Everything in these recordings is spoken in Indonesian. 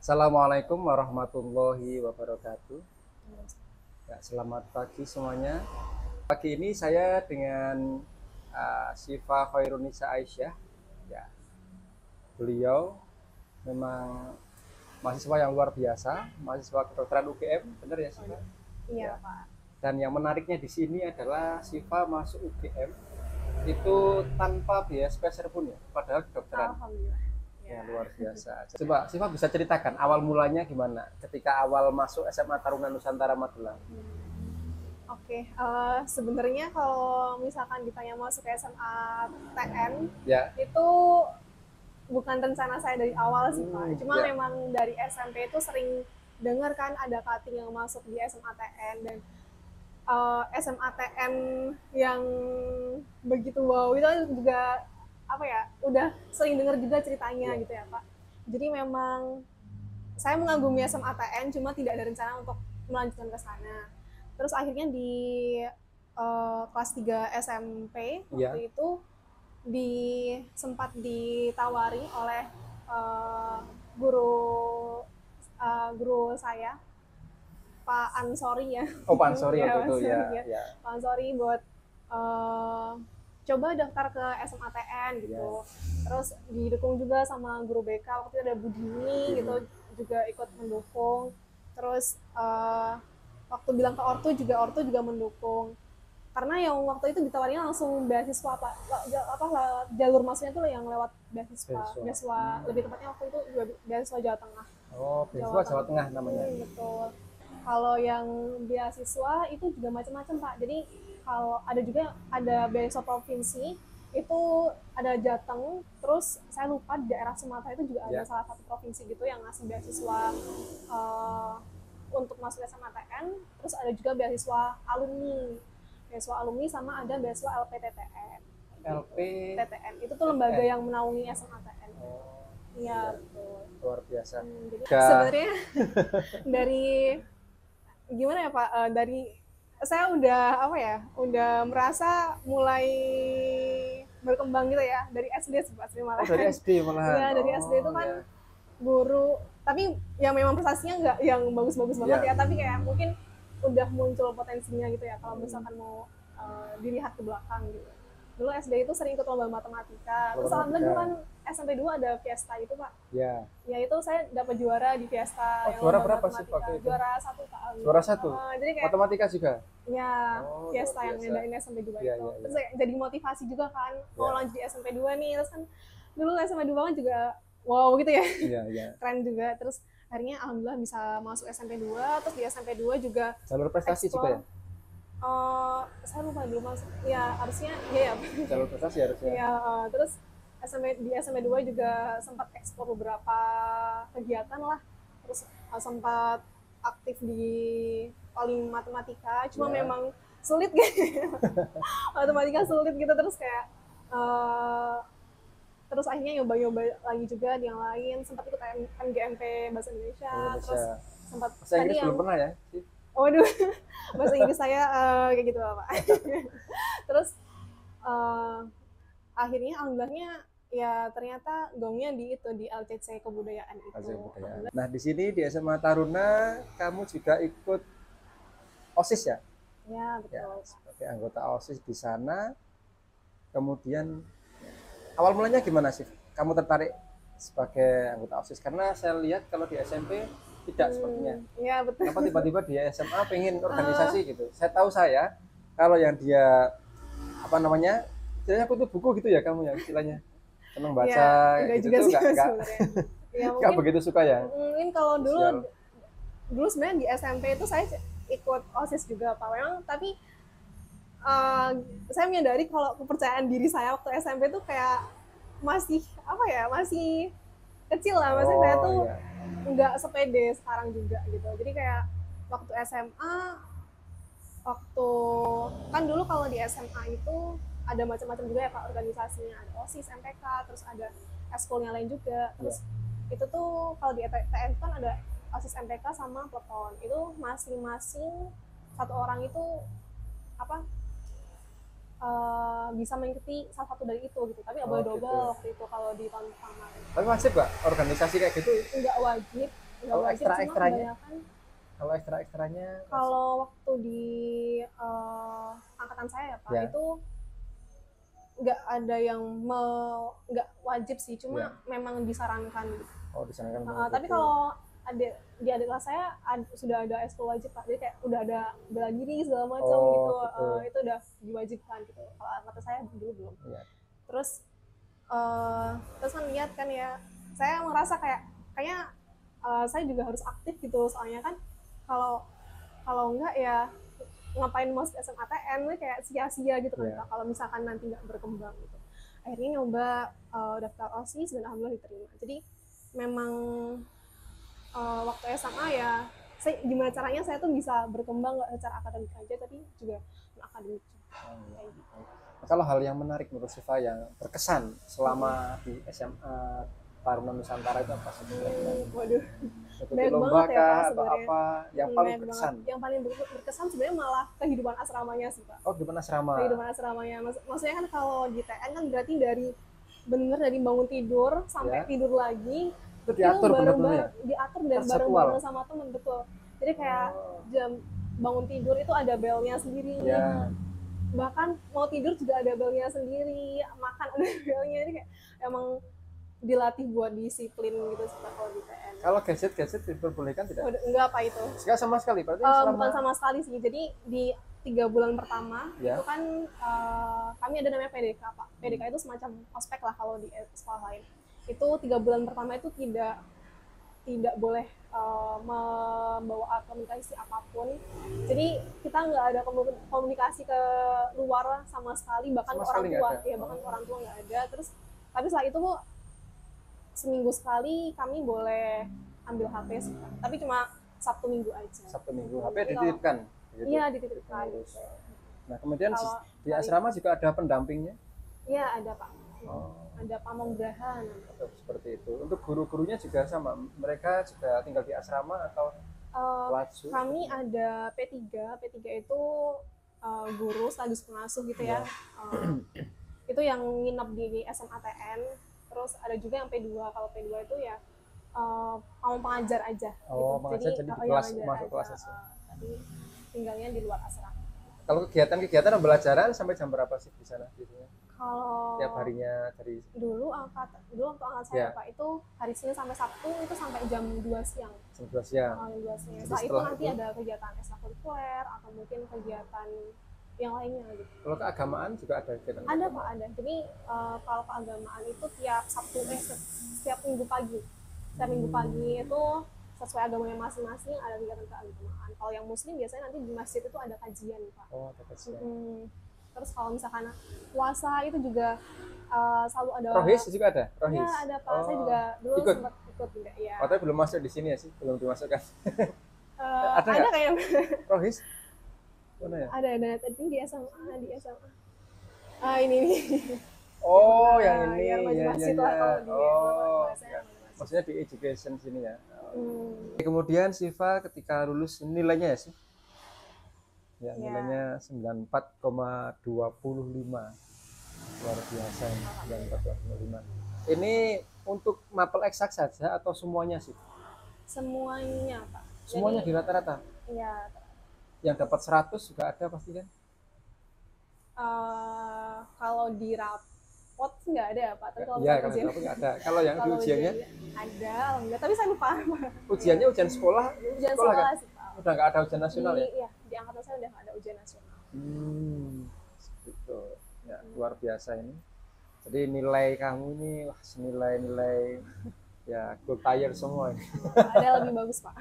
Assalamualaikum warahmatullahi wabarakatuh. Ya, selamat pagi semuanya. Pagi ini saya dengan Syifa Khairunisa Aisyah. Ya, beliau memang mahasiswa yang luar biasa, mahasiswa kedokteran UGM, benar ya Syifa? Iya, Ya. Pak. Dan yang menariknya di sini adalah Syifa masuk UGM itu tanpa biaya spesial pun ya, padahal kedokteran. Alhamdulillah. Ya, Ya. luar biasa. Coba Siva bisa ceritakan awal mulanya gimana ketika awal masuk SMA Taruna Nusantara Magelang. Oke, sebenarnya kalau misalkan ditanya masuk ke SMA TN, Ya. itu bukan rencana saya dari awal sih, Pak. Cuma Ya. memang dari SMP itu sering dengar kan ada cutting yang masuk di SMA TN dan SMA TN yang begitu wow itu juga apa ya, udah sering dengar juga ceritanya Ya. gitu ya, Pak. Jadi memang saya mengagumi SMA TN cuma tidak ada rencana untuk melanjutkan ke sana. Terus akhirnya di kelas 3 SMP Ya. waktu itu sempat ditawari oleh uh, guru guru saya, Pak Ansori ya. Oh, Pak Ansori Ya, waktu Pak itu ya. Ansori ya. Ya. Pak Ansori buat coba daftar ke SMA TN gitu. Ya. Terus didukung juga sama guru BK waktu itu ada Budini gitu, juga ikut mendukung. Terus waktu bilang ke Ortu juga mendukung. Karena yang waktu itu ditawarin langsung beasiswa, Pak. Jalur masuknya tuh yang lewat beasiswa. Beasiswa lebih tepatnya waktu itu juga beasiswa Jawa Tengah. Oh, beasiswa Jawa Tengah namanya. Betul. Kalau yang beasiswa itu juga macam-macam, Pak. Jadi kalau ada beasiswa provinsi itu ada Jateng, terus saya lupa di daerah Sumatera itu juga ada salah satu provinsi gitu yang ngasih beasiswa untuk masuk SMA TN. Terus ada juga beasiswa alumni sama ada beasiswa LPTTN. LPTTN itu tuh lembaga yang menaungi SMA TN. Iya, betul. Luar biasa. Jadi sebenarnya dari gimana ya, Pak, dari saya udah merasa mulai berkembang gitu ya dari SD sebenarnya malah. Oh, dari SD malahan. Iya, dari SD itu kan guru, tapi yang memang prestasinya nggak yang bagus-bagus banget ya, tapi kayak mungkin udah muncul potensinya gitu ya kalau misalkan mau dilihat ke belakang gitu. Dulu SD itu sering ikut lomba matematika. Terus alhamdulillah dulu kan SMP 2 ada Fiesta itu, Pak. Ya. Ya itu saya dapat juara di Fiesta. Oh, juara berapa sih waktu itu? Juara 1, Pak. Juara 1? Jadi kayak matematika juga? Ya, Fiesta yang ngedain SMP 2 itu. Terus jadi motivasi juga kan, mau lanjut di SMP 2 nih. Terus kan dulu SMP 2 kan juga wow gitu ya. Iya. Keren juga. Terus akhirnya alhamdulillah bisa masuk SMP 2. Terus di SMP 2 juga jalur prestasi juga ya? Saya lupa dulu masuk. Ya harusnya ya. Jalur prestasi harusnya. Ya, terus di SMP 2 juga sempat ekspor beberapa kegiatan lah. Terus sempat aktif di paling matematika, cuma memang sulit gitu. Matematika sulit gitu, terus kayak terus akhirnya nyoba lagi juga di yang lain, sempat ikut MGMP Bahasa Indonesia. Terus sempat bahasa Inggris belum pernah ya? Waduh, bahasa Inggris saya kayak gitu Pak. Terus akhirnya alhamdulillahnya ya ternyata gongnya di LCC Kebudayaan itu. Nah, di sini di SMA Taruna kamu juga ikut OSIS ya? Ya, betul. Ya, sebagai anggota OSIS di sana. Kemudian awal mulanya gimana sih kamu tertarik sebagai anggota OSIS? Karena saya lihat kalau di SMP tidak sepertinya. Iya, betul. Kenapa tiba-tiba di SMA pengen organisasi gitu? Saya kalau yang dia apa namanya? Istilahnya kutu buku gitu ya kamu ya istilahnya. Senang baca ya, gitu juga tuh enggak ya, begitu suka ya. Mungkin kalau dulu sebenarnya di SMP itu saya ikut OSIS juga Pak. Memang tapi saya menyadari kalau kepercayaan diri saya waktu SMP tuh kayak masih masih kecil lah, maksudnya saya tuh nggak sepede sekarang juga gitu. Jadi kayak waktu SMA, waktu kan dulu kalau di SMA itu ada macam-macam juga ya Pak organisasinya, ada OSIS, MPK, terus ada eskulnya lain juga. Terus itu tuh kalau di TN kan ada OSIS, MPK sama peleton. Itu masing-masing satu orang itu bisa mengikuti salah satu dari itu gitu, tapi nggak boleh double waktu itu kalau di tahun pertama. Tapi wajib nggak organisasi kayak gitu? nggak wajib, cuma kebanyakan kalau ekstra-ekstranya kalau waktu di angkatan saya ya Pak, ya. itu nggak ada yang nggak wajib sih, cuma Ya. memang disarankan. Oh, disarankan. Tapi kalau di adik kelas saya sudah ada ekskul wajib Pak, jadi kayak udah ada bela diri segala macam gitu, itu udah diwajibkan gitu. Kalau angkatan saya dulu belum. Ya. Terus kan lihat kan ya, saya merasa kayaknya saya juga harus aktif gitu, soalnya kan kalau enggak ya ngapain masuk SMATN kayak sia-sia gitu kan Pak, kalau misalkan nanti nggak berkembang gitu. Akhirnya nyoba daftar OSIS dan alhamdulillah diterima. Jadi memang waktu SMA ya gimana caranya saya tuh bisa berkembang nggak secara akademik aja tapi juga akademik. Nah, kalau hal yang menarik menurut Siva yang berkesan selama di SMA Taruna Nusantara itu apa sih? Waduh, banyak lomba banget ya Pak, atau apa yang paling berkesan? Yang paling berkesan sebenarnya malah kehidupan asramanya sih Pak. Oh, kehidupan asrama. Kehidupan asramanya, maksudnya kan kalau di TN kan berarti dari bangun tidur sampai tidur lagi itu diatur benar-benar, diatur dan bareng-bareng sama temen, betul. Jadi kayak jam bangun tidur itu ada belnya sendiri. Bahkan mau tidur juga ada belnya sendiri, makan ada belnya. Jadi kayak emang dilatih buat disiplin gitu sih kalau di TN. Kalau gadget diperbolehkan tidak? Enggak Pak itu. Enggak sama sekali, berarti bukan sama sekali sih. Jadi di 3 bulan pertama itu kan kami ada namanya PDK Pak. PDK itu semacam ospek lah kalau di sekolah lain. Itu 3 bulan pertama itu tidak boleh membawa komunikasi apapun. Jadi kita nggak ada komunikasi ke luar sama sekali, bahkan ke orang tua. Ya bahkan orang tua nggak ada. Terus tapi setelah itu seminggu sekali kami boleh ambil HP sih, tapi cuma Sabtu Minggu aja. Sabtu Minggu, HP dititipkan? Gitu. Iya, dititipkan. Gitu. Nah, kemudian di asrama juga ada pendampingnya? Iya, ada Pak. Ada pamonggrahan. Seperti itu. Untuk guru-gurunya juga sama? Mereka juga tinggal di asrama atau pelaju? Kami ada P3. P3 itu guru sekaligus pengasuh gitu ya. Itu yang nginep di SMATN. Terus ada juga yang P2. Kalau P2 itu ya mau pengajar aja. Oh, gitu. Jadi di kelas, masuk kelas aja. Tapi tinggalnya di luar asrama. Kalau kegiatan pembelajaran sampai jam berapa sih di sana biasanya? Kalau tiap harinya dari dulu waktu angkat saya Pak, itu hari Senin sampai Sabtu itu sampai jam 2 siang. Jam 2 siang. Setelah itu nanti ada kegiatan ekstrakurikuler atau mungkin kegiatan yang lainnya gitu. Kalau keagamaan juga ada kegiatan? Ada Pak, ada. Jadi kalau keagamaan itu tiap Sabtu setiap Minggu pagi. Setiap Minggu pagi itu sesuai agamanya masing-masing ada kegiatan keagamaan. Kalau yang Muslim biasanya nanti di masjid itu ada kajian Pak. Oh, ada kajian. Terus kalau misalkan puasa itu juga selalu ada. Rohis juga ada? Rohis? Ya ada Pak, saya juga dulu sempat ikut juga ya. Tapi belum masuk di sini ya sih, belum dimasukkan. Ada kayaknya. Rohis? Mana ya? Ada tadi di SMA. Ini. Oh, yang ini. Yang masjid lah kalau di ya. Maksudnya di education sini ya. Kemudian Siva ketika lulus nilainya ya sih? Ya, nilainya 94,25. Luar biasa ya, 94,25. Ini untuk mapel eksak saja atau semuanya sih? Semuanya Pak. Semuanya di rata-rata? Iya. Yang dapat 100 juga ada pasti kan? Kalau di rapot nggak ada Pak. Tapi kalau ya, kalau nggak ada. Kalau yang di ujiannya? Ada, enggak. Tapi saya lupa. Ujiannya ujian sekolah? Ujian sekolah kan? Sih Pak. Udah nggak ada ujian nasional ya? Iya, di angkatan saya udah nggak ada ujian nasional. Gitu. Ya, luar biasa ini. Jadi nilai kamu ini wah nilai ya gold tier semua ini. Ada lebih bagus Pak.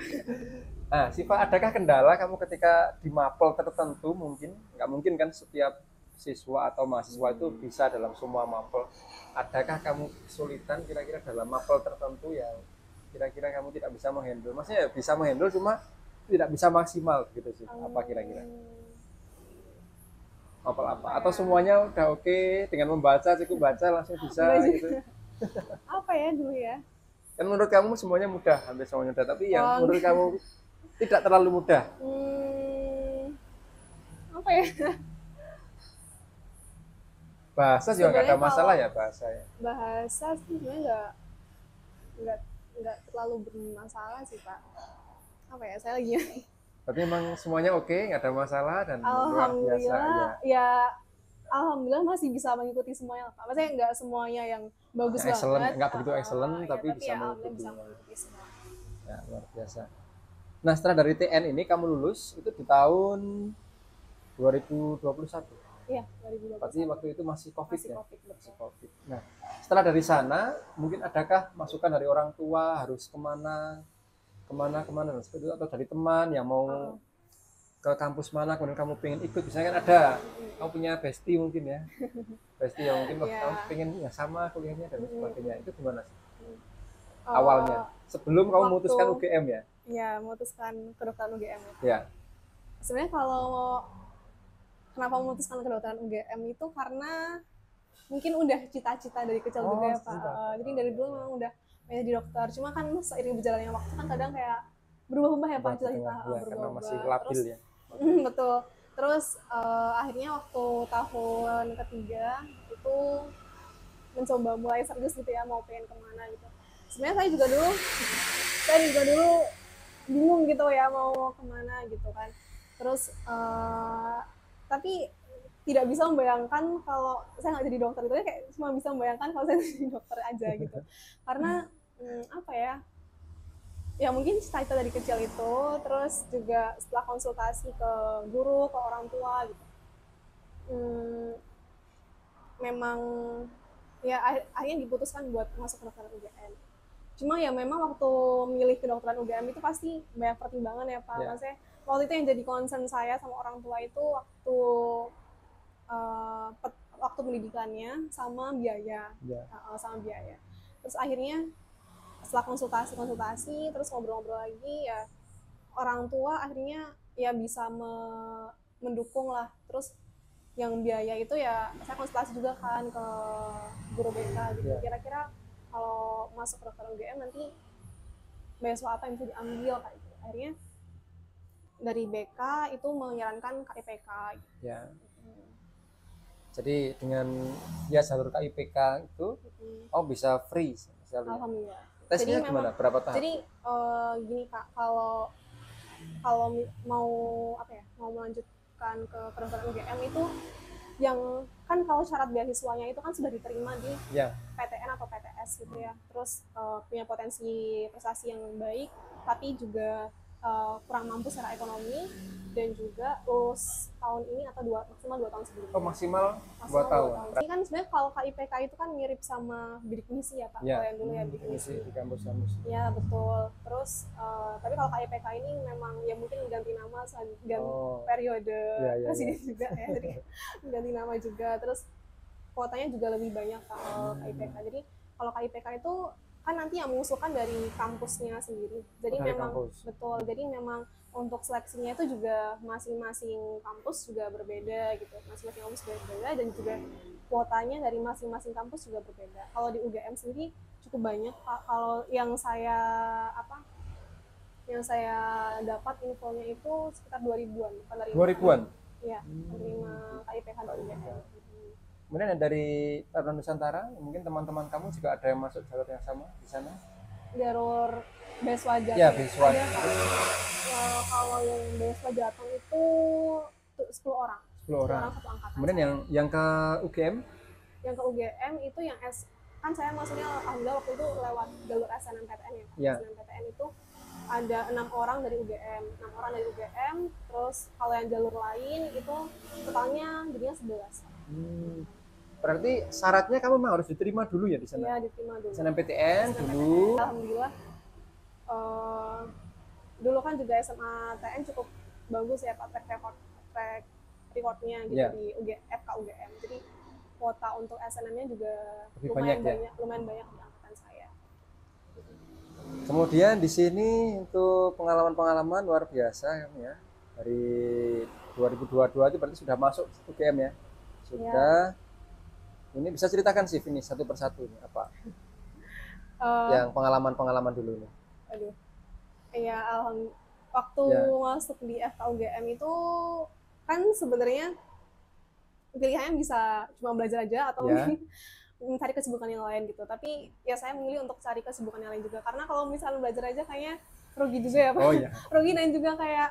Nah, Siva, adakah kendala kamu ketika di mapel tertentu? Nggak mungkin kan setiap siswa atau mahasiswa itu bisa dalam semua mapel. Adakah kamu kesulitan kira-kira dalam mapel tertentu yang kira-kira kamu tidak bisa menghandle? Maksudnya ya bisa menghandle cuma tidak bisa maksimal gitu sih. Apa kira-kira? Mapel apa? Atau semuanya udah oke dengan membaca, cukup baca langsung bisa gitu? Apa ya dulu ya? Kan menurut kamu semuanya mudah, hampir semuanya mudah. Tapi yang menurut kamu tidak terlalu mudah. Apa ya? Bahasa juga nggak ada masalah ya bahasa ya? Bahasa sih sebenarnya nggak terlalu bermasalah sih Pak. Apa ya, saya lagi Berarti memang semuanya oke, nggak ada masalah dan luar biasa ya. alhamdulillah ya, alhamdulillah masih bisa mengikuti semuanya Pak. Maksudnya nggak semuanya yang bagus Yang excellent, banget, nggak begitu excellent, ya, tapi tapi bisa ya alhamdulillah mengikuti. bisa mengikuti semua. Ya, luar biasa. Nah, setelah dari TN ini kamu lulus itu di tahun 2021. Iya, 2021. Berarti waktu itu masih COVID masih ya? COVID, Masih COVID. Nah, setelah dari sana, mungkin adakah masukan dari orang tua harus kemana, dan seperti itu, atau dari teman yang mau ke kampus mana, kemudian kamu pengen ikut, misalnya kan ada, kamu punya bestie mungkin ya, bestie yang mungkin Iya. kamu pengen ya sama kuliahnya dan sebagainya, itu gimana sih Eh, awalnya? Sebelum kamu waktu- memutuskan UGM ya? Ya, memutuskan kedokteran UGM ya. Ya, Sebenarnya kalau kenapa memutuskan kedokteran UGM itu karena mungkin udah cita-cita dari kecil juga ya Pak. cita. Jadi dari dulu memang udah pengen jadi dokter. Cuma kan seiring berjalannya waktu kan kadang kayak berubah-ubah ya Pak cita-cita. Ya, karena Berubah-ubah. masih labil Terus, ya. betul. Terus akhirnya waktu tahun ketiga itu mencoba mulai serius gitu ya, mau pengen kemana gitu. Sebenarnya saya juga dulu bingung gitu ya mau kemana gitu kan. Terus tapi tidak bisa membayangkan kalau saya nggak jadi dokter, itu kayak cuma bisa membayangkan kalau saya jadi dokter aja gitu. Karena apa ya mungkin cita-cita dari kecil itu, terus juga setelah konsultasi ke guru, ke orang tua gitu, memang ya akhirnya diputuskan buat masuk kedokteran UGM. Cuma ya memang waktu milih kedokteran UGM itu pasti banyak pertimbangan ya Pak. Maksudnya waktu itu yang jadi concern saya sama orang tua itu waktu pendidikannya sama biaya. Terus akhirnya setelah konsultasi terus ngobrol-ngobrol lagi ya, orang tua akhirnya ya bisa mendukung lah. Terus yang biaya itu ya saya konsultasi juga kan ke guru BK gitu, kira-kira kalau masuk kedokteran UGM nanti beasiswa apa yang bisa diambil kayak gitu. Akhirnya dari BK itu menyarankan KIPK gitu. Ya. Jadi dengan ya jalur KIPK itu bisa free misalnya. Alhamdulillah. Tesnya jadi gimana? Berapa tahap? Jadi gini Kak, kalau mau mau melanjutkan ke kedokteran UGM itu yang kan kalau syarat beasiswanya itu kan sudah diterima di PTN atau PTS gitu ya. Terus punya potensi prestasi yang baik, tapi juga kurang mampu secara ekonomi, dan juga lulus tahun ini atau maksimal 2 tahun sebelumnya. Maksimal 2 tahun. Ini kan sebenarnya kalau KIPK itu kan mirip sama bidik misi ya Pak, kalau yang dulu ya bidik misi di kampus-kampus. Ya betul. Terus tapi kalau KIPK ini memang ya mungkin ganti nama, periode presiden juga ya, jadi ganti nama juga. Terus kuotanya juga lebih banyak kalau KIPK. Jadi kalau KIPK itu kan nanti yang mengusulkan dari kampusnya sendiri. Jadi memang betul. Jadi memang untuk seleksinya itu juga masing-masing kampus juga berbeda gitu. Masing-masing kampus berbeda, dan juga kuotanya dari masing-masing kampus juga berbeda. Kalau di UGM sendiri cukup banyak Pak. Kalau yang saya dapat infonya itu sekitar 2000-an. 2000-an? Iya, menerima KIPK di UGM. Kemudian dari Taruna Nusantara, mungkin teman-teman kamu juga ada yang masuk jalur yang sama di sana? Jalur beasiswa Jateng. Ya, beasiswa. Kalau yang beasiswa Jateng itu 10 orang. 10 orang satu angkatan. Kemudian yang ke UGM? Yang ke UGM itu yang kan saya maksudnya alhamdulillah waktu itu lewat jalur SNMPTN ya. SNMPTN itu ada 6 orang dari UGM. Terus kalau yang jalur lain itu totalnya jadinya 11. Berarti syaratnya kamu memang harus diterima dulu ya di sana? Iya, diterima dulu. SNMPTN dulu. Alhamdulillah. Dulu kan juga SMA TN cukup bagus ya Pak, track recordnya gitu di FK UGM. Jadi kuota untuk SNM-nya juga lumayan banyak di angkatan saya. Kemudian di sini untuk pengalaman-pengalaman luar biasa ya. Dari 2022 itu berarti sudah masuk UGM ya. Sudah. Ini bisa ceritakan sih ini satu persatu ini apa? Yang pengalaman-pengalaman dulu nih. Aduh. Iya, waktu masuk di FK UGM itu kan sebenarnya pilihannya bisa cuma belajar aja atau mencari kesibukan yang lain gitu. Tapi ya saya memilih untuk cari kesibukan yang lain juga, karena kalau misalnya belajar aja kayaknya rugi juga ya Pak. Oh iya. Rugi, dan juga kayak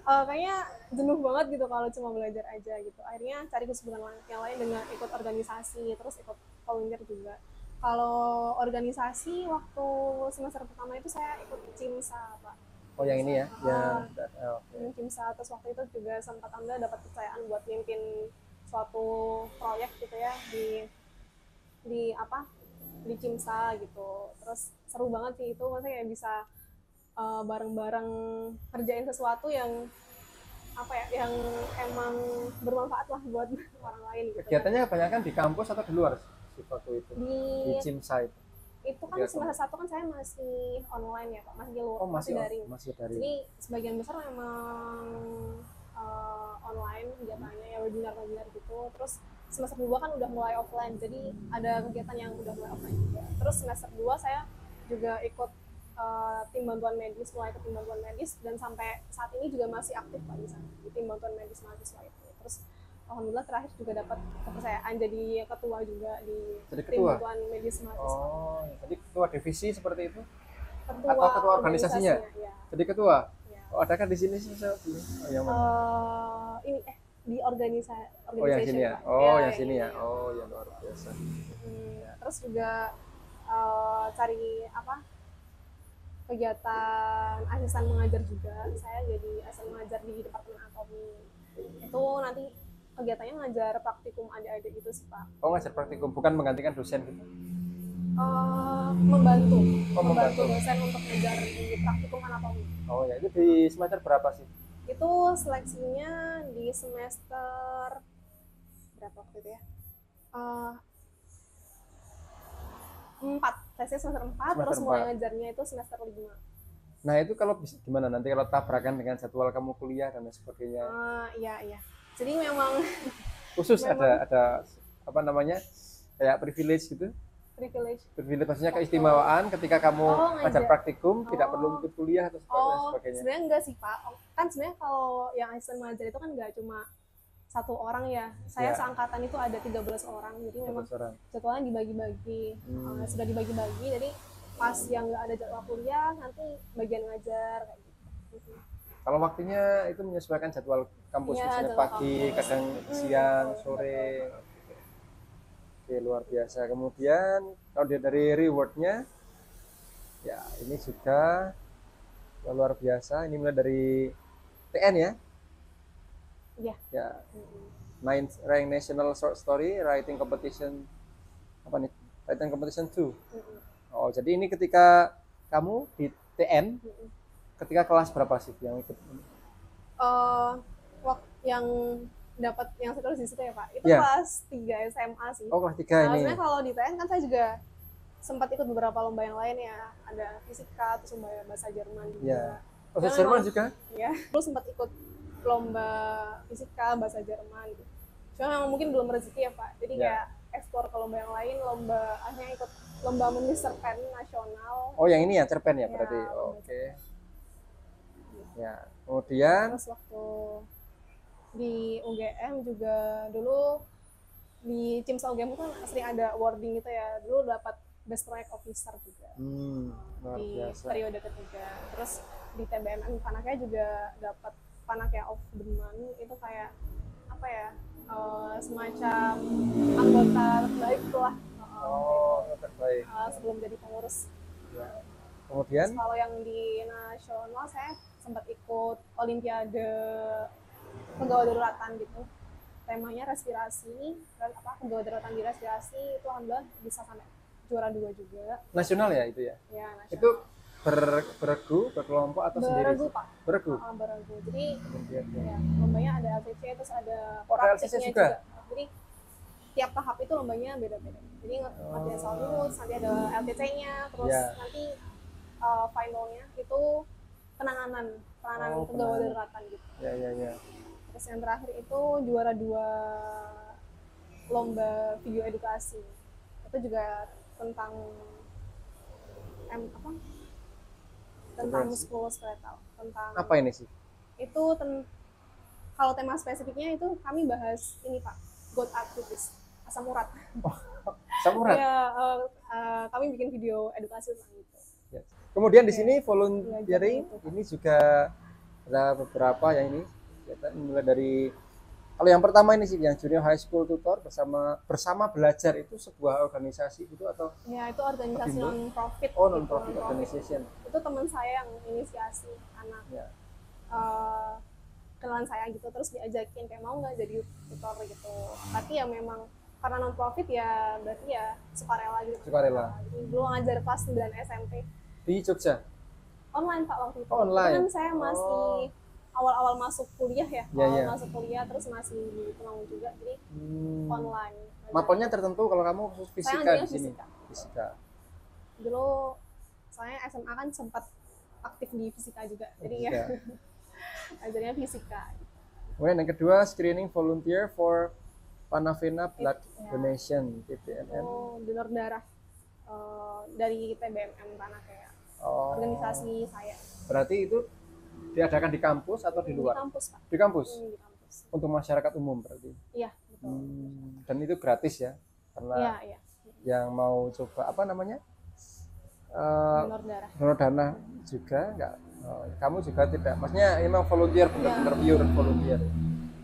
kayaknya jenuh banget gitu kalau cuma belajar aja gitu. Akhirnya cari kesibukan yang lain dengan ikut organisasi, terus ikut volunteer juga. Kalau organisasi waktu semester pertama itu saya ikut CIMSA Pak. Oh yang ini ya, yang CIMSA, terus waktu itu juga sempat Anda dapat kepercayaan buat mimpin suatu proyek gitu ya di apa di CIMSA gitu. Terus seru banget sih itu, maksudnya kayak bisa bareng-bareng kerjain sesuatu yang apa ya, yang emang bermanfaat lah buat orang lain gitu. Kegiatannya kebanyakan di kampus atau di luar sih waktu itu? Di Di CIMSA itu kan semester satu kan saya masih online ya Pak, masih luar, Oh masih daring. masih daring. Jadi sebagian besar memang online kegiatannya ya, webinar gitu. Terus semester 2 kan udah mulai offline, jadi ada kegiatan yang udah mulai offline juga. Terus semester 2 saya juga ikut tim bantuan medis, mulai ke tim bantuan medis, dan sampai saat ini juga masih aktif Pak di sana, di tim bantuan medis mahasiswa itu. Terus alhamdulillah terakhir juga dapat kepercayaan jadi ketua juga di tim bantuan medis mahasiswa. Oh, jadi ketua divisi seperti itu? Ketua atau ketua organisasinya? Ya. Jadi ketua? Ya. Oh, ada kan di sini sih saya belum. Oh, yang mana? Ini di organisasi. Oh yang sini ya? Oh yang sini ya? Oh ya, luar biasa. Terus juga cari apa, kegiatan asisten mengajar juga. Saya jadi asisten mengajar di Departemen Anatomi. Itu nanti kegiatannya ngajar praktikum adik-adik gitu sih Pak. Oh ngajar praktikum, bukan menggantikan dosen gitu? Membantu dosen untuk ngajar di praktikum anatomi. Oh ya, itu di semester berapa sih? Itu seleksinya di semester berapa waktu itu ya? 4, seleksinya semester 4, terus mulai ngajarnya itu semester 5. Nah itu kalau bisa gimana nanti kalau tabrakan dengan jadwal kamu kuliah dan sebagainya? Iya. Jadi memang khusus ada apa namanya, kayak privilege gitu? Privilege maksudnya keistimewaan ketika kamu ngajar praktikum tidak perlu ikut kuliah atau sebagainya? Sebenarnya enggak sih Pak. Kan sebenarnya kalau yang asisten mengajar itu kan enggak cuma satu orang ya. Saya seangkatan itu ada 13 orang. Jadi memang jadwalnya dibagi-bagi. Sudah dibagi-bagi, jadi pas yang nggak ada jadwal kuliah nanti bagian ngajar kayak gitu. Kalau waktunya itu menyesuaikan jadwal kampus, misalnya pagi, kadang siang, sore. Oke, luar biasa. Kemudian kalau dia dari rewardnya, ya ini juga luar biasa. Ini mulai dari TN ya? Iya. Ya. Rank National Short Story Writing Competition, apa nih? Writing Competition 2. Oh, jadi ini ketika kamu di TN, ketika kelas berapa sih yang ikut? Yang dapat yang saya tulis di situ ya Pak, itu kelas 3 SMA sih. Oh kelas 3 ini. Sebenarnya kalau di TN kan saya juga sempat ikut beberapa lomba yang lain ya, ada fisika, terus lomba bahasa Jerman juga. Iya. Bahasa Jerman juga? Iya. Terus sempat ikut lomba fisika, bahasa Jerman gitu. Cuma memang mungkin belum rezeki ya Pak, jadi kayak eksplor ke lomba yang lain, akhirnya ikut lomba menulis cerpen nasional. Oh yang ini ya, cerpen ya berarti? Oke. Ya, kemudian terus waktu di UGM juga dulu di CIMSA UGM kan sering ada awarding gitu ya, dulu dapat best project officer juga di periode ketiga. Terus di TBMM Panakya juga dapat Panakya of the Month, itu kayak apa ya, semacam anggota terbaik lah. Terbaik. Sebelum jadi pengurus. Ya. Kemudian kalau yang di nasional saya sempat ikut Olimpiade pegawai daruratan gitu, temanya respirasi, pegawai daruratan di respirasi, itu alhamdulillah bisa sampai juara 2 juga. Nasional ya itu ya? Ya, nasional. Itu berkelompok atau sendiri? Beregu Pak. Beregu? Beregu. Jadi ya, lombanya ada LTC, terus ada praktiknya juga. Jadi tiap tahap itu lombanya beda-beda. Jadi latihan salur, nanti ada LTC-nya, terus nanti finalnya itu penanganan pegawai daruratan gitu. Ya. Terus yang terakhir itu juara 2 lomba video edukasi. Itu juga tentang tentang muskuloskeletal. Tentang apa ini sih? Itu kalau tema spesifiknya itu kami bahas ini Pak, gout arthritis, asam urat. Samurat. Ya, kami bikin video edukasi tentang itu. Ya. Kemudian di Oke. sini volunteering Belajar itu. ini juga ada beberapa yang ini kegiatan mulai dari kalau yang pertama ini sih yang Junior High School Tutor bersama belajar itu sebuah organisasi gitu atau Ya, itu organisasi Apindo? non-profit. Oh, gitu, non-profit organization. Itu teman saya yang inisiasi anak Ya. kenalan saya gitu, terus diajakin kayak mau nggak jadi tutor gitu. Tapi ya memang karena non-profit ya berarti ya sukarela gitu. Sukarela. Dulu ngajar kelas 9 SMP. Di Jogja. Online Pak waktu itu. Oh, online. Itu kan saya masih awal-awal masuk kuliah ya. Ya, Awal ya. masuk kuliah terus masih di Temanggung juga, jadi online. Mapelnya tertentu kalau kamu khusus Saya fisika ngajarnya di sini. fisika. Fisika. Dulu saya SMA kan sempat aktif di fisika juga. Jadi ya ngajarnya fisika. Kemudian yang kedua screening volunteer for Panavena Blood Ya. Donation (PBNN). Oh, donor darah dari TBMM Tanah kayak Oh. organisasi saya. Berarti itu diadakan di kampus atau di luar? Di kampus Pak. Di kampus. Di kampus. Untuk masyarakat umum berarti. Iya betul. Dan itu gratis ya? Karena Iya iya. yang mau coba apa namanya? Donor darah. Donor dana juga enggak? Kamu juga tidak? Maksudnya memang volunteer benar-benar pure volunteer.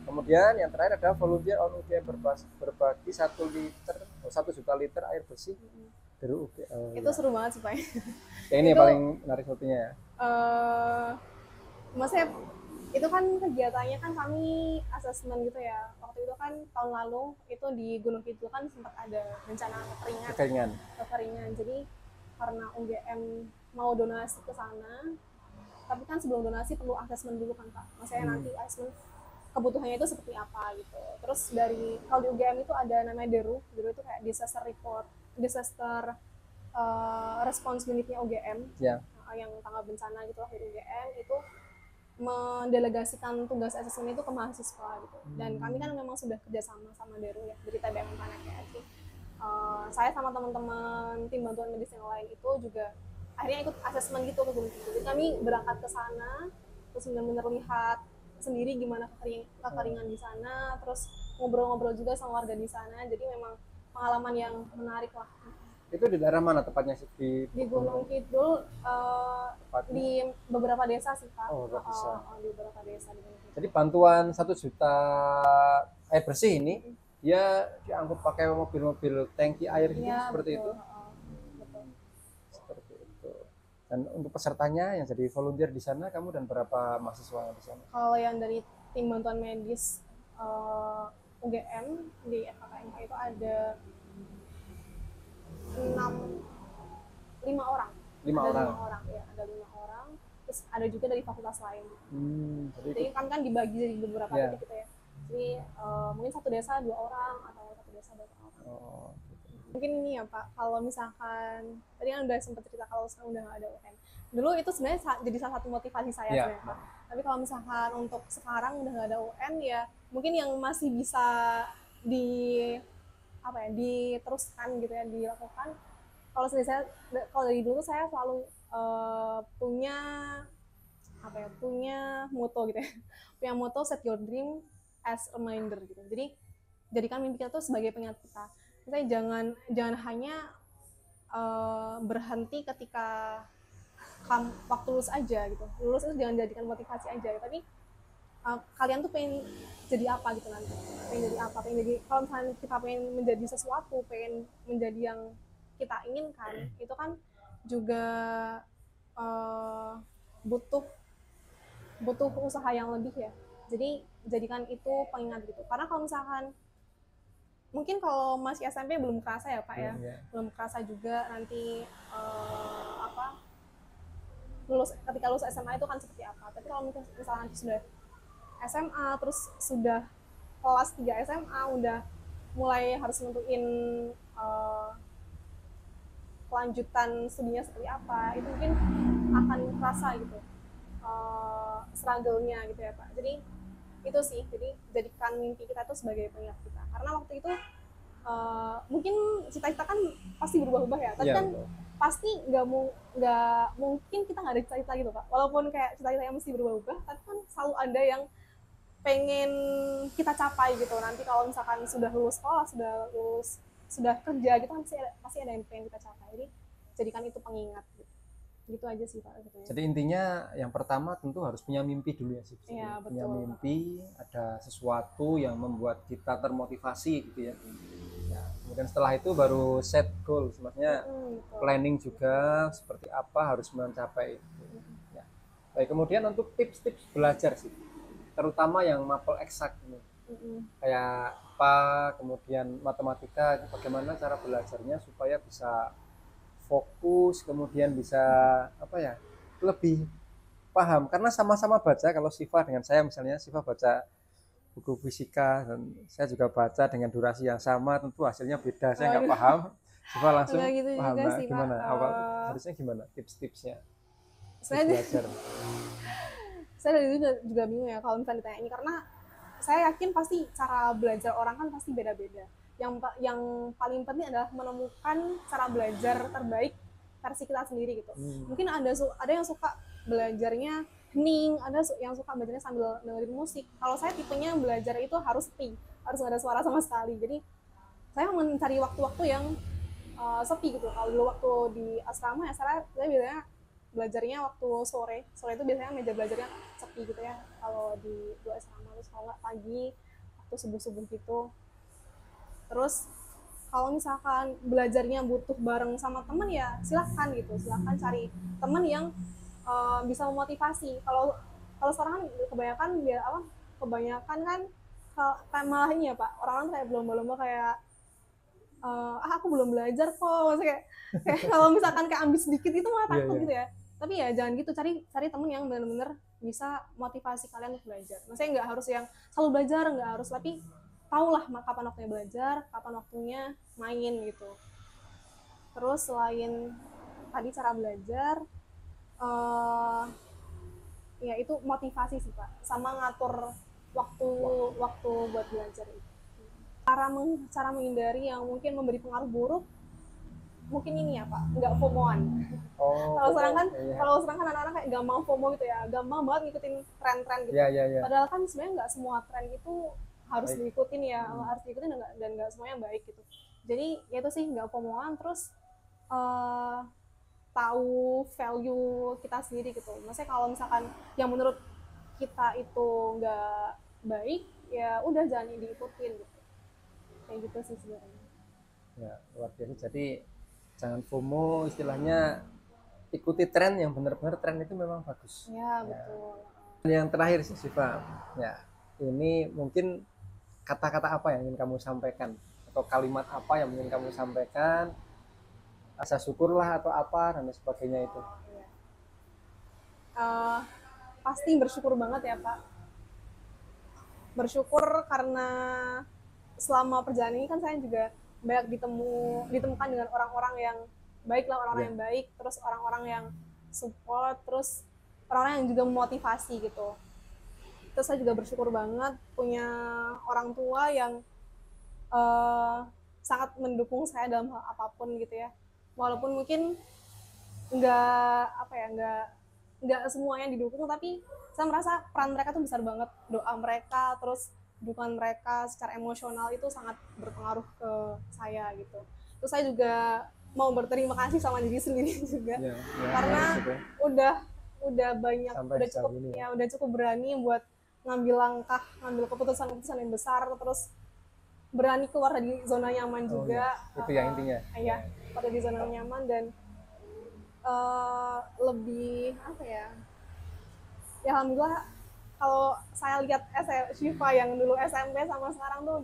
Kemudian yang terakhir adalah volunteer on UGM berbagi 1 juta liter air bersih dari UGM. Itu seru banget sih Pak. Ya ini Itu, paling menarik satunya ya. Maksudnya itu kan kegiatannya kan kami asesmen gitu ya. Waktu itu kan tahun lalu itu di Gunung Kidul kan sempat ada bencana kekeringan. Jadi karena UGM mau donasi ke sana, tapi kan sebelum donasi perlu asesmen dulu kan Pak. Maksudnya nanti asesmen kebutuhannya itu seperti apa gitu. Terus dari kalau di UGM itu ada namanya DERU itu kayak disaster response unitnya UGM. Ya. Yang tanggal bencana gitu lah di UGM itu mendelegasikan tugas asesmen itu ke mahasiswa gitu. Dan kami kan memang sudah kerjasama sama DERU ya dari TBM Tanah kayak jadi saya sama teman-teman tim bantuan medis yang lain itu juga akhirnya ikut asesmen gitu ke Gunung Kidul. Jadi kami berangkat ke sana terus benar-benar lihat sendiri gimana kekeringan di sana, terus ngobrol-ngobrol juga sama warga di sana. Jadi memang pengalaman yang menarik lah. Itu di daerah mana tepatnya sih? Di Gunung Kidul, di beberapa desa sih Pak. Oh, desa. Di beberapa desa di Gunung Kidul. Jadi bantuan 1 juta air bersih ini dia diangkut pakai mobil-mobil tangki air gitu Ya, seperti betul. itu. Betul. Seperti itu. Dan untuk pesertanya yang jadi volunteer di sana kamu dan berapa mahasiswa di sana? Kalau yang dari tim bantuan medis UGM di FKKMK itu ada 5 orang. Lima ada orang. 5 orang ya, ada 5 orang. Terus ada juga dari fakultas lain. Jadi kan dibagi jadi beberapa Ya. titik gitu ya. Jadi mungkin satu desa 2 orang atau satu desa 2 orang. oh, gitu. Mungkin ini ya Pak, kalau misalkan tadi kan udah sempat cerita kalau sekarang udah nggak ada UN. Dulu itu sebenarnya jadi salah satu motivasi saya Ya. sebenarnya Pak. Tapi kalau misalkan untuk sekarang udah nggak ada UN ya, mungkin yang masih bisa diteruskan gitu ya, dilakukan. Kalau dari dulu saya selalu punya moto gitu ya. Punya moto set your dream as reminder gitu. Jadi jadikan mimpi kita tuh sebagai pengingat kita. Kita jangan hanya berhenti ketika waktu lulus aja gitu. Lulus itu jangan jadikan motivasi aja, tapi kalian tuh pengen jadi apa gitu nanti. Kalau misalnya kita pengen menjadi sesuatu, pengen menjadi yang kita inginkan, itu kan juga butuh usaha yang lebih ya. Jadi jadikan itu pengingat gitu. Karena kalau misalkan mungkin kalau masih SMP belum kerasa ya Pak ya, belum kerasa juga nanti ketika lulus SMA itu kan seperti apa. Tapi kalau misalkan sudah SMA terus sudah kelas 3 SMA udah mulai harus nentuin kelanjutan studinya seperti apa, itu mungkin akan terasa gitu struggle-nya gitu ya Pak. Jadi itu sih, jadi jadikan mimpi kita tuh sebagai pengingat kita, karena waktu itu mungkin cita-cita kan pasti berubah-ubah ya, tapi kan pasti nggak mungkin kita nggak ada cita-cita gitu Pak, walaupun kayak cita-cita yang mesti berubah-ubah, tapi kan selalu ada yang pengen kita capai gitu nanti kalau misalkan sudah lulus sekolah, sudah lulus sudah kerja gitu kan pasti ada yang pengen kita capai, jadi jadikan itu pengingat gitu aja sih Pak sebetulnya. Jadi intinya yang pertama tentu harus punya mimpi dulu ya sih. Iya, Punya betul. mimpi, ada sesuatu yang membuat kita termotivasi gitu ya. Ya, kemudian setelah itu baru set goal, maksudnya planning juga seperti apa harus mencapai itu. Ya. Baik, kemudian untuk tips-tips belajar sih, terutama yang mapel eksak ini, kayak apa, kemudian matematika, bagaimana cara belajarnya supaya bisa fokus, kemudian bisa apa ya, lebih paham, karena sama-sama baca. Kalau Siva dengan saya misalnya, Siva baca buku fisika dan saya juga baca dengan durasi yang sama, tentu hasilnya beda, saya nggak paham, Siva langsung gitu paham. Nah, sih, gimana Pak. awal harusnya gimana tips-tipsnya Saya belajar? saya dari dulu juga bingung ya kalau misalnya ditanya ini, karena saya yakin pasti cara belajar orang kan pasti beda-beda. Yang paling penting adalah menemukan cara belajar terbaik versi kita sendiri gitu. Mungkin ada yang suka belajarnya hening, ada yang suka belajarnya sambil dengerin musik. Kalau saya tipenya belajar itu harus sepi, harus nggak ada suara sama sekali. Jadi saya mencari waktu-waktu yang sepi gitu. Kalau dulu waktu di asrama ya saya biasanya belajarnya waktu sore itu biasanya meja belajarnya sepi gitu ya kalau di dua asrama. Terus kalau nggak pagi waktu subuh gitu. Terus kalau misalkan belajarnya butuh bareng sama temen ya silahkan cari temen yang bisa memotivasi. Kalau sekarang kan kebanyakan kan malah ini ya Pak, orang-orang kayak berlomba-lomba kayak aku belum belajar kok, maksudnya kayak kalau misalkan kayak ambis sedikit itu malah takut gitu ya. Tapi ya jangan gitu, cari temen yang benar-benar bisa motivasi kalian untuk belajar. Maksudnya nggak harus yang selalu belajar, nggak harus, tapi tahulah kapan waktunya belajar, kapan waktunya main gitu. Terus selain tadi cara belajar, ya itu motivasi sih Pak, sama ngatur waktu buat belajar itu. Cara menghindari yang mungkin memberi pengaruh buruk, mungkin ini ya Pak, nggak FOMO-an. Kalau sekarang kan anak-anak kayak gampang FOMO gitu ya, gampang banget ngikutin tren-tren gitu. Padahal kan sebenarnya nggak semua tren itu harus diikutin ya, harus diikutin dan nggak semuanya baik gitu. Jadi ya itu sih, nggak FOMO-an, terus tahu value kita sendiri gitu. Maksudnya kalau misalkan yang menurut kita itu nggak baik, ya udah jangan diikutin gitu. Kayak gitu sih sebenarnya. Ya, luar biasa. Jadi jangan FOMO, istilahnya ikuti tren yang benar-benar tren itu memang bagus. Ya, betul. Yang terakhir sih Siva, ya ini mungkin kata-kata apa yang ingin kamu sampaikan atau kalimat apa yang ingin kamu sampaikan, rasa syukurlah atau apa dan sebagainya itu. Pasti bersyukur banget ya Pak, bersyukur karena selama perjalanan ini kan saya juga banyak ditemukan dengan orang-orang yang baik lah, orang-orang yang baik, terus orang-orang yang support, terus orang-orang yang juga memotivasi gitu. Terus saya juga bersyukur banget punya orang tua yang sangat mendukung saya dalam hal apapun gitu ya, walaupun mungkin nggak semuanya didukung, tapi saya merasa peran mereka tuh besar banget. Doa mereka, terus dukungan mereka secara emosional itu sangat berpengaruh ke saya gitu. Terus saya juga mau berterima kasih sama diri sendiri juga, karena udah banyak, udah cukup berani buat ngambil keputusan yang besar, terus berani keluar dari zona nyaman juga. Itu yang intinya. Iya, pada di zona nyaman dan lebih apa ya? Ya alhamdulillah, kalau saya lihat Syifa yang dulu SMP sama sekarang tuh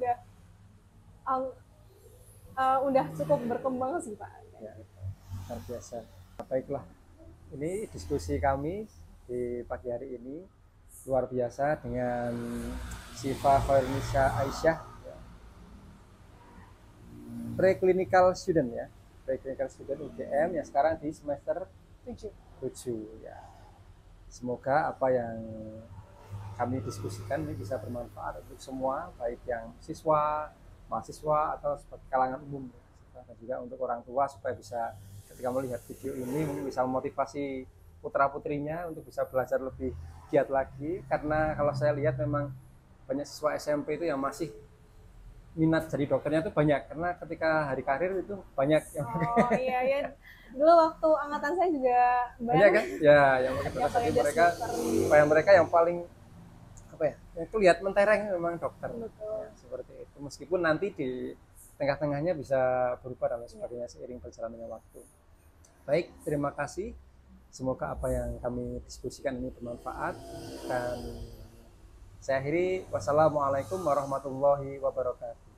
udah cukup berkembang sih Pak. Ya, luar biasa. Baiklah, ini diskusi kami di pagi hari ini luar biasa dengan Syifa Khairunisa Aisyah, preclinical student ya, preclinical student UGM yang sekarang di semester 7 ya. Semoga apa yang kami diskusikan ini bisa bermanfaat untuk semua, baik yang siswa, mahasiswa atau kalangan umum, dan juga untuk orang tua, supaya bisa ketika melihat video ini mungkin bisa memotivasi putra putrinya untuk bisa belajar lebih giat lagi. Karena kalau saya lihat memang banyak siswa SMP itu yang masih minat jadi dokternya itu banyak, karena ketika hari karir itu banyak yang Oh iya ya. Dulu waktu angkatan saya juga banyak kan ya yang pakai yang dokter. pakai Jadi jas mereka dokter. supaya mereka yang paling apa ya, yang kelihatan mentereng memang dokter. Betul. Ya, seperti itu, meskipun nanti di tengah-tengahnya bisa berubah dan lain sebagainya seiring berjalannya waktu. Baik, terima kasih. Semoga apa yang kami diskusikan ini bermanfaat, dan saya akhiri. Wassalamualaikum warahmatullahi wabarakatuh.